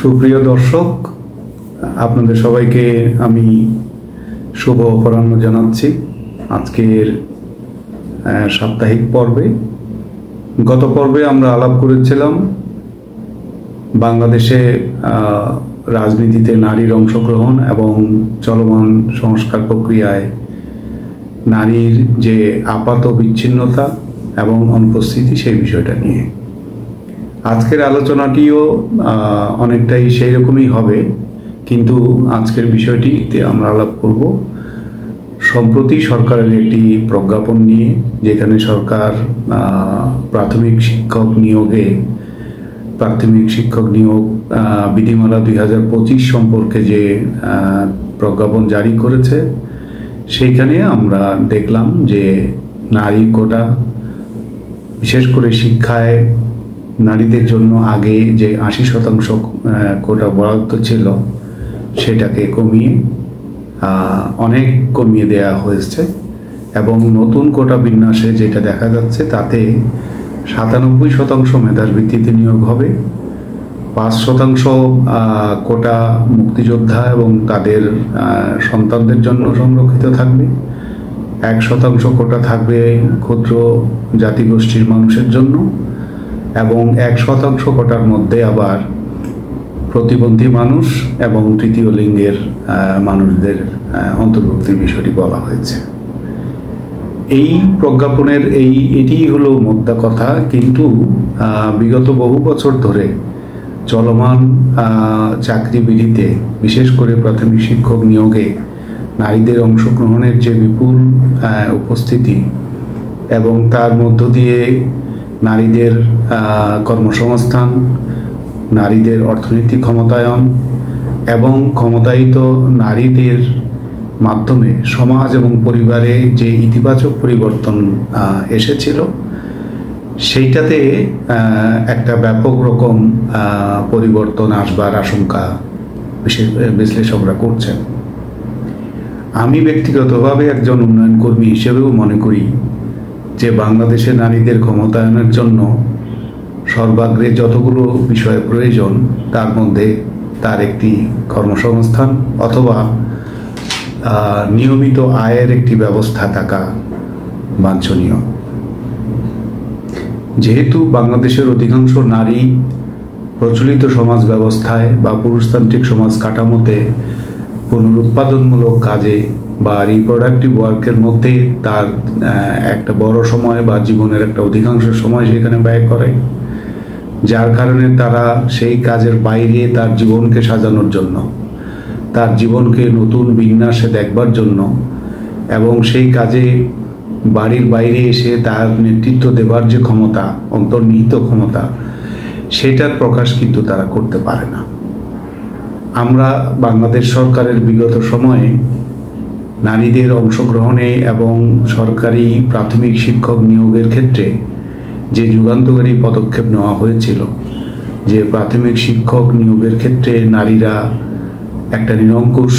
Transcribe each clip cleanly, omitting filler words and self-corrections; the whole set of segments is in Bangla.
সুপ্রিয় দর্শক, আপনাদের সবাইকে আমি শুভ অপরাহ্ন জানাচ্ছি। আজকের সাপ্তাহিক পর্বে গত পর্বে আমরা আলাপ করেছিলাম বাংলাদেশে রাজনীতিতে নারীর অংশগ্রহণ এবং চলমান সংস্কার প্রক্রিয়ায় নারীর যে আপাত বিচ্ছিন্নতা এবং অনুপস্থিতি সেই বিষয়টা নিয়ে। আজকের আলোচনাটিও অনেকটাই সেই রকমই হবে, কিন্তু আজকের বিষয়টিতে আমরা আলাপ করব সম্প্রতি সরকারের একটি প্রজ্ঞাপন নিয়ে, যেখানে সরকার প্রাথমিক শিক্ষক নিয়োগ বিধিমালা 2025 সম্পর্কে যে প্রজ্ঞাপন জারি করেছে, সেইখানে আমরা দেখলাম যে নারী কোটা, বিশেষ করে শিক্ষায় নারীদের জন্য আগে যে 80% কোটা বরাদ্দ ছিল সেটাকে অনেক কমিয়ে দেওয়া হয়েছে এবং নতুন কোটা বিন্যাসে যেটা দেখা যাচ্ছে তাতে 97% মেধার ভিত্তিতে নিয়োগ হবে, 5% কোটা মুক্তিযোদ্ধা এবং তাদের সন্তানদের জন্য সংরক্ষিত থাকবে, 1% কোটা থাকবে ক্ষুদ্র জাতিগোষ্ঠীর মানুষের জন্য এবং 1% কোটার মধ্যে আবার প্রতিবন্ধী মানুষ এবং তৃতীয় লিঙ্গের মানুষদের অন্তর্ভুক্তির বিষয়টি বলা হয়েছে। এই প্রজ্ঞাপনের এটি হলো মোদ্দা কথা, কিন্তু বিগত বহু বছর ধরে চলমান চাকরিবিধিতে, বিশেষ করে প্রাথমিক শিক্ষক নিয়োগে নারীদের অংশগ্রহণের যে বিপুল উপস্থিতি এবং তার মধ্য দিয়ে নারীদের কর্মসংস্থান, নারীদের অর্থনৈতিক ক্ষমতায়ন এবং ক্ষমতায়িত নারীদের মাধ্যমে সমাজ এবং পরিবারে যে ইতিবাচক পরিবর্তন এসেছিল, সেইটাতে একটা ব্যাপক রকম পরিবর্তন আসবার আশঙ্কা বিশ্লেষকরা করছেন। আমি ব্যক্তিগতভাবে একজন উন্নয়ন কর্মী হিসেবেও মনে করি যে বাংলাদেশে নারীদের ক্ষমতায়নের জন্য সর্বাগ্রে যতগুলো বিষয় প্রয়োজন তার মধ্যে তার একটি কর্মসংস্থান অথবা নিয়মিত আয়ের একটি ব্যবস্থা থাকা বাঞ্ছনীয়। যেহেতু বাংলাদেশের অধিকাংশ নারী প্রচলিত সমাজ ব্যবস্থায় বা পুরুষতান্ত্রিক সমাজ কাঠামোতে পুনরুৎপাদনমূলক কাজে বা রিপ্রোডাক্টিভ ওয়ার্কের মধ্যে তার একটা বড় সময় বা জীবনের একটা অধিকাংশ সময় সেখানে ব্যয় করে, যার কারণে তারা সেই কাজের বাইরে তার জীবনকে সাজানোর জন্য, তার জীবনকে নতুন বিন্যাসে দেখবার জন্য এবং সেই কাজে বাড়ির বাইরে এসে তার নেতৃত্ব দেবার যে ক্ষমতা, অন্তর্নিহিত ক্ষমতা, সেটার প্রকাশ কিন্তু তারা করতে পারে না। আমরা বাংলাদেশ সরকারের বিগত সময়ে নারীদের অংশগ্রহণে এবং সরকারি প্রাথমিক শিক্ষক নিয়োগের ক্ষেত্রে যে যুগান্তকারী পদক্ষেপ নেওয়া হয়েছিল, যে প্রাথমিক শিক্ষক নিয়োগের ক্ষেত্রে নারীরা একটা নিরঙ্কুশ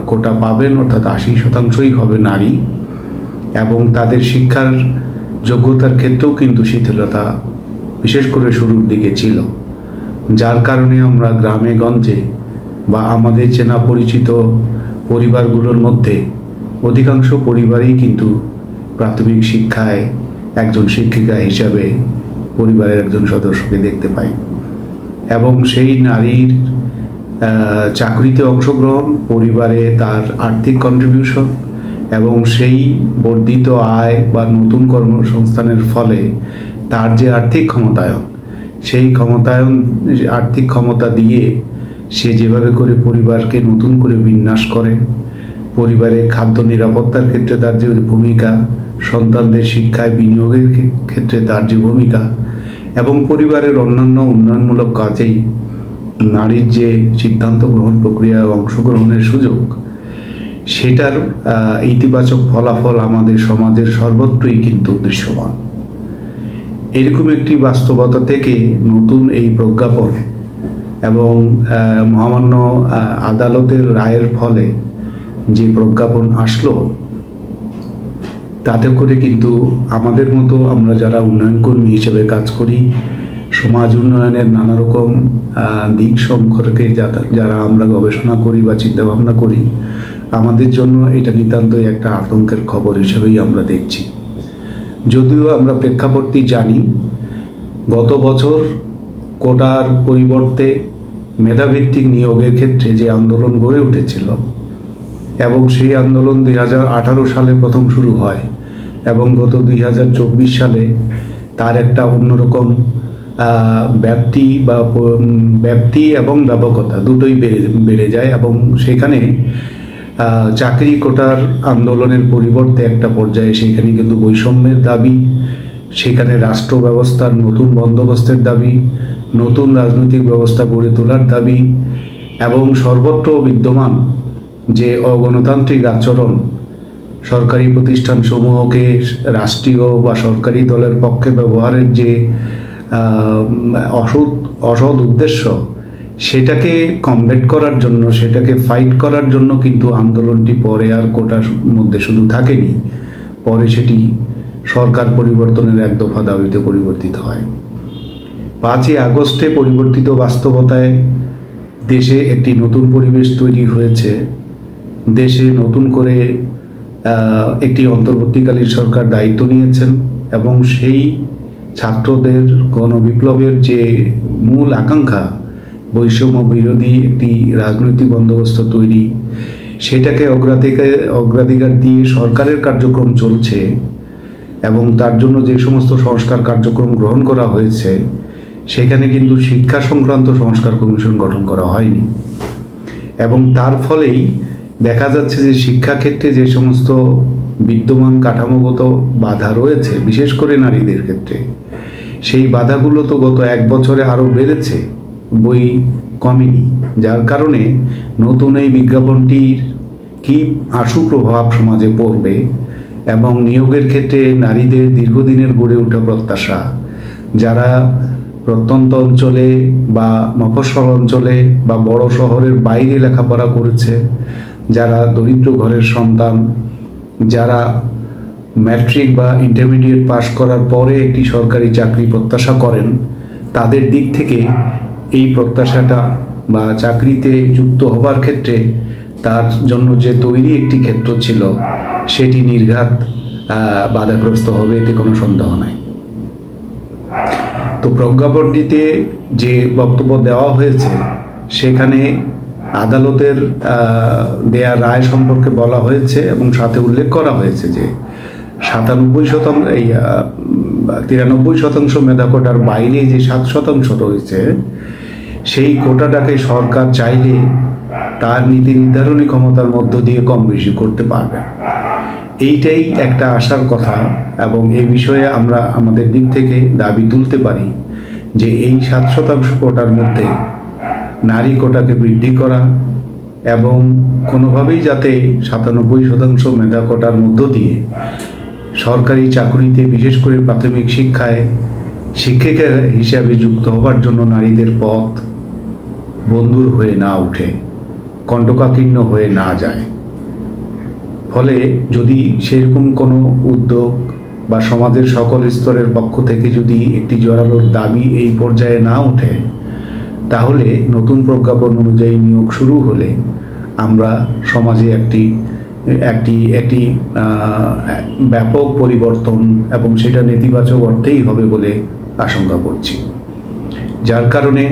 কোটা পাবেন, অর্থাৎ 80%ই হবে নারী, এবং তাদের শিক্ষার যোগ্যতার ক্ষেত্রেও কিন্তু শিথিলতা বিশেষ করে শুরুর দিকে ছিল, যার কারণে আমরা গ্রামে গঞ্জে বা আমাদের চেনা পরিচিত পরিবারগুলোর মধ্যে অধিকাংশ পরিবারেই কিন্তু প্রাথমিক শিক্ষায় একজন শিক্ষিকা হিসাবে পরিবারের একজন সদস্যকে দেখতে পাই এবং সেই নারীর চাকরিতে অংশগ্রহণ, পরিবারে তার আর্থিক কন্ট্রিবিউশন এবং সেই বর্ধিত আয় বা নতুন কর্মসংস্থানের ফলে তার যে আর্থিক ক্ষমতায়ন, সেই আর্থিক ক্ষমতা দিয়ে সে যেভাবে করে পরিবারকে নতুন করে বিন্যাস করে, পরিবারে খাদ্য নিরাপত্তার ক্ষেত্রে তার যে ভূমিকা, সন্তানদের শিক্ষায় বিনিয়োগের ক্ষেত্রে তার যে ভূমিকা এবং পরিবারের অন্যান্য উন্নয়নমূলক কাজেই নারীর যে সিদ্ধান্ত গ্রহণ প্রক্রিয়ায় অংশগ্রহণের সুযোগ, সেটার ইতিবাচক ফলাফল আমাদের সমাজের সর্বত্রই কিন্তু দৃশ্যমান। এরকম একটি বাস্তবতা থেকে নতুন এই প্রজ্ঞাপন এবং মহামান্য আদালতের রায়ের ফলে যে প্রজ্ঞাপন আসলো, তাতে করে কিন্তু আমাদের মতো আমরা যারা উন্নয়ন কর্মী হিসেবে কাজ করি, সমাজ উন্নয়নের নানা রকম দিক সম্পর্কে যারা আমরা গবেষণা করি বা চিন্তা ভাবনা করি, আমাদের জন্য এটা নিতান্তই একটা আতঙ্কের খবর হিসেবেই আমরা দেখছি। যদিও আমরা প্রেক্ষাপটটি জানি, গত বছর কোটার পরিবর্তে মেধাভিত্তিক নিয়োগের ক্ষেত্রে যে আন্দোলন গড়ে উঠেছিল এবং সেই আন্দোলন 2018 সালে প্রথম শুরু হয় এবং গত 2024 সালে তার একটা অন্যরকম ব্যাপ্তি এবং ব্যাপকতা দুটোই বেড়ে যায় এবং সেখানে চাকরি কোটার আন্দোলনের পরিবর্তে একটা পর্যায়ে সেখানে কিন্তু বৈষম্যের দাবি, সেখানে রাষ্ট্র ব্যবস্থার নতুন বন্দোবস্তের দাবি, নতুন রাজনৈতিক ব্যবস্থা গড়ে তোলার দাবি এবং সর্বত্র বিদ্যমান যে অগণতান্ত্রিক আচরণ, সরকারি প্রতিষ্ঠানসমূহকে রাষ্ট্রীয় বা সরকারি দলের পক্ষে ব্যবহারের যে অসৎ উদ্দেশ্য, সেটাকে কমব্যাট করার জন্য, সেটাকে ফাইট করার জন্য কিন্তু আন্দোলনটি পরে আর কোটার মধ্যে শুধু থাকেনি, পরে সেটি সরকার পরিবর্তনের এক দফা দাবিতে পরিবর্তিত হয়। 5ই আগস্টে পরিবর্তিত বাস্তবতায় দেশে একটি নতুন পরিবেশ তৈরি হয়েছে। দেশে নতুন করে একটি অন্তর্বর্তীকালীন সরকার দায়িত্ব নিয়েছেন এবং সেই ছাত্রদের গণবিপ্লবের যে মূল আকাঙ্ক্ষা, বৈষম্য বিরোধী একটি রাজনৈতিক বন্দোবস্ত তৈরি, সেটাকে অগ্রাধিকার দিয়ে সরকারের কার্যক্রম চলছে এবং তার জন্য যে সমস্ত সংস্কার কার্যক্রম গ্রহণ করা হয়েছে, সেখানে কিন্তু শিক্ষা সংক্রান্ত সংস্কার কমিশন গঠন করা হয়নি এবং তার ফলেই দেখা যাচ্ছে যে শিক্ষাক্ষেত্রে যে সমস্ত বিদ্যমান কাঠামোগত বাধা রয়েছে, বিশেষ করে নারীদের ক্ষেত্রে, সেই বাধাগুলো তো গত 1 বছরে আরও বেড়েছে, বই কমেনি। যার কারণে নতুন এই বিজ্ঞাপনটির কি আশু প্রভাব সমাজে পড়বে এবং নিয়োগের ক্ষেত্রে নারীদের দীর্ঘদিনের গড়ে ওঠা প্রত্যাশা, যারা প্রত্যন্ত অঞ্চলে বা মফস্বল অঞ্চলে বা বড় শহরের বাইরে লেখাপড়া করেছে, যারা দরিদ্র ঘরের সন্তান, যারা ম্যাট্রিক বা ইন্টারমিডিয়েট পাশ করার পরে একটি সরকারি চাকরি প্রত্যাশা করেন, তাদের দিক থেকে এই প্রত্যাশাটা বা চাকরিতে যুক্ত হবার ক্ষেত্রে তার জন্য যে তৈরি একটি ক্ষেত্র ছিল, সেটি নির্ঘাত বাধাগ্রস্ত হবে, এতে কোনো সন্দেহ নাই। তো প্রজ্ঞাপনটিতে যে বক্তব্য দেওয়া হয়েছে, সেখানে আদালতের দেয়া রায় সম্পর্কে বলা হয়েছে এবং সাথে উল্লেখ করা হয়েছে যে 93% মেধা কোটার বাইরে যে 7% রয়েছে, সেই কোটাটাকে সরকার চাইলে তার নীতি নির্ধারণী ক্ষমতার মধ্য দিয়ে কম বেশি করতে পারবে। এইটাই একটা আশার কথা এবং এই বিষয়ে আমরা আমাদের দিক থেকে দাবি তুলতে পারি যে এই 7% কোটার মধ্যে নারী কোটাকে বৃদ্ধি করা এবং কোনোভাবেই যাতে 97% মেধা কোটার মধ্য দিয়ে সরকারি চাকরিতে, বিশেষ করে প্রাথমিক শিক্ষায় শিক্ষিকা হিসাবে যুক্ত হবার জন্য নারীদের পথ বন্ধুর হয়ে না উঠে, কণ্টকাকীর্ণ হয়ে না যায়। ফলে যদি সেরকম কোনো উদ্যোগ বা সমাজের সকল স্তরের পক্ষ থেকে যদি একটি জোরালো দাবি এই পর্যায়ে না ওঠে, তাহলে নতুন প্রজ্ঞাপন অনুযায়ী নিয়োগ শুরু হলে আমরা সমাজে একটি ব্যাপক পরিবর্তন এবং সেটা নেতিবাচক অর্থেই হবে বলে আশঙ্কা করছি। যার কারণে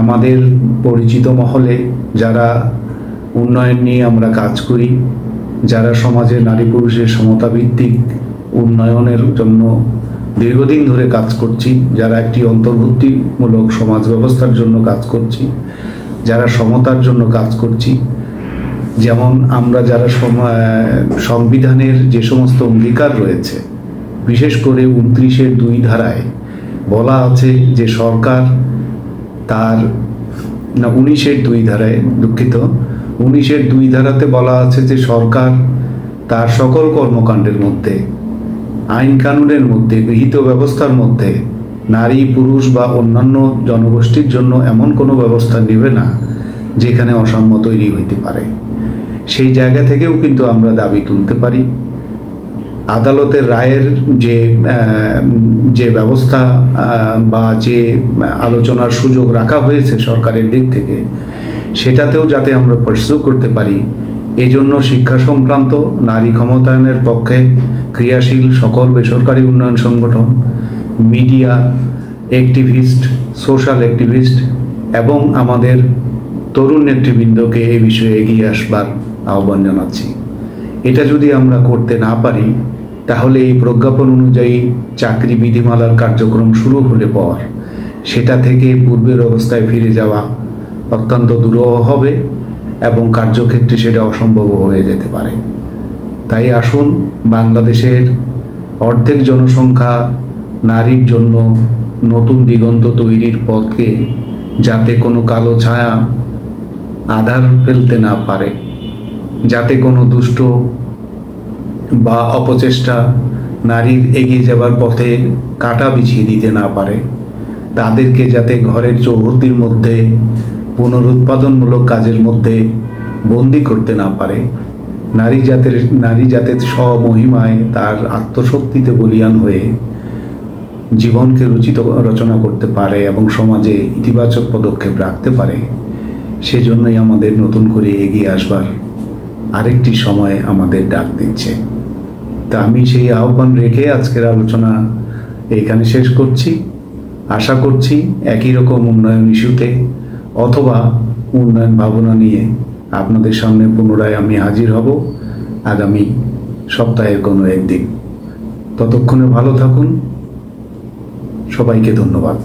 আমাদের পরিচিত মহলে যারা উন্নয়ন নিয়ে আমরা কাজ করি, যারা সমাজে নারী পুরুষের সমতা ভিত্তিক উন্নয়নের জন্য দীর্ঘদিন ধরে কাজ করছি, যারা একটি অন্তর্ভুক্তিমূলক সমাজ ব্যবস্থার জন্য কাজ করছি, যারা সমতার জন্য কাজ করছি, যেমন আমরা যারা সংবিধানের যে সমস্ত অঙ্গীকার রয়েছে, বিশেষ করে 29-2 ধারায় বলা আছে যে সরকার তার 19-2 ধারায়, দুঃখিত, 19-2 ধারাতে বলা আছে যে সরকার তার সকল কর্মকাণ্ডের মধ্যে, আইন কানুনের মধ্যে, গৃহীত ব্যবস্থার মধ্যে নারী, পুরুষ বা অন্যান্য জনগোষ্ঠীর জন্য এমন কোনো ব্যবস্থা নেবে না যেখানে অসাম্য তৈরি হইতে পারে। সেই জায়গা থেকেও কিন্তু আমরা দাবি তুলতে পারি আদালতের রায়ের যে ব্যবস্থা বা যে আলোচনার সুযোগ রাখা হয়েছে সরকারের দিক থেকে, সেটাতেও যাতে আমরা পার্সু করতে পারি, এই জন্য শিক্ষা সংক্রান্ত নারী ক্ষমতায়নের পক্ষে ক্রিয়াশীল সকল বেসরকারি উন্নয়ন সংগঠন, মিডিয়া অ্যাক্টিভিস্ট, সোশ্যাল অ্যাক্টিভিস্ট এবং আমাদের তরুণ নেতৃবৃন্দকে এই বিষয়ে এগিয়ে আসবার আহ্বান জানাচ্ছি। এটা যদি আমরা করতে না পারি, তাহলে এই প্রজ্ঞাপন অনুযায়ী চাকরি বিধিমালার কার্যক্রম শুরু হলে পর সেটা থেকে পূর্বের অবস্থায় ফিরে যাওয়া অত্যন্ত দুরূহ হবে এবং কার্যক্ষেত্রে সেটা অসম্ভব হয়ে যেতে পারে। তাই আসুন বাংলাদেশের অর্ধেক জনসংখ্যা নারীর জন্য নতুন দিগন্ত তৈরির পথকে যাতে কোনো কালো ছায়া আধার ফেলতে না পারে, যাতে কোনো দুষ্ট বা অপচেষ্টা নারীর এগিয়ে যাবার পথে কাঁটা বিছিয়ে দিতে না পারে, তাদেরকে যাতে ঘরের চৌহদ্দির মধ্যে পুনরুৎপাদনমূলক কাজের মধ্যে বন্দি করতে না পারে, নারী যাতে স্বমহিমায় তার আত্মশক্তিতে বলীয়ান হয়ে জীবনকে রচনা করতে পারে এবং সমাজে ইতিবাচক পদক্ষেপ রাখতে পারে, সেজন্যই আমাদের নতুন করে এগিয়ে আসবার আরেকটি সময় আমাদের ডাক দিচ্ছে। তা আমি সেই আহ্বান রেখে আজকের আলোচনা এইখানে শেষ করছি। আশা করছি একই রকম উন্নয়ন ইস্যুতে অথবা উন্নয়ন ভাবনা নিয়ে আপনাদের সামনে পুনরায় আমি হাজির হব আগামী সপ্তাহের কোনো একদিন। ততক্ষণে ভালো থাকুন। সবাইকে ধন্যবাদ।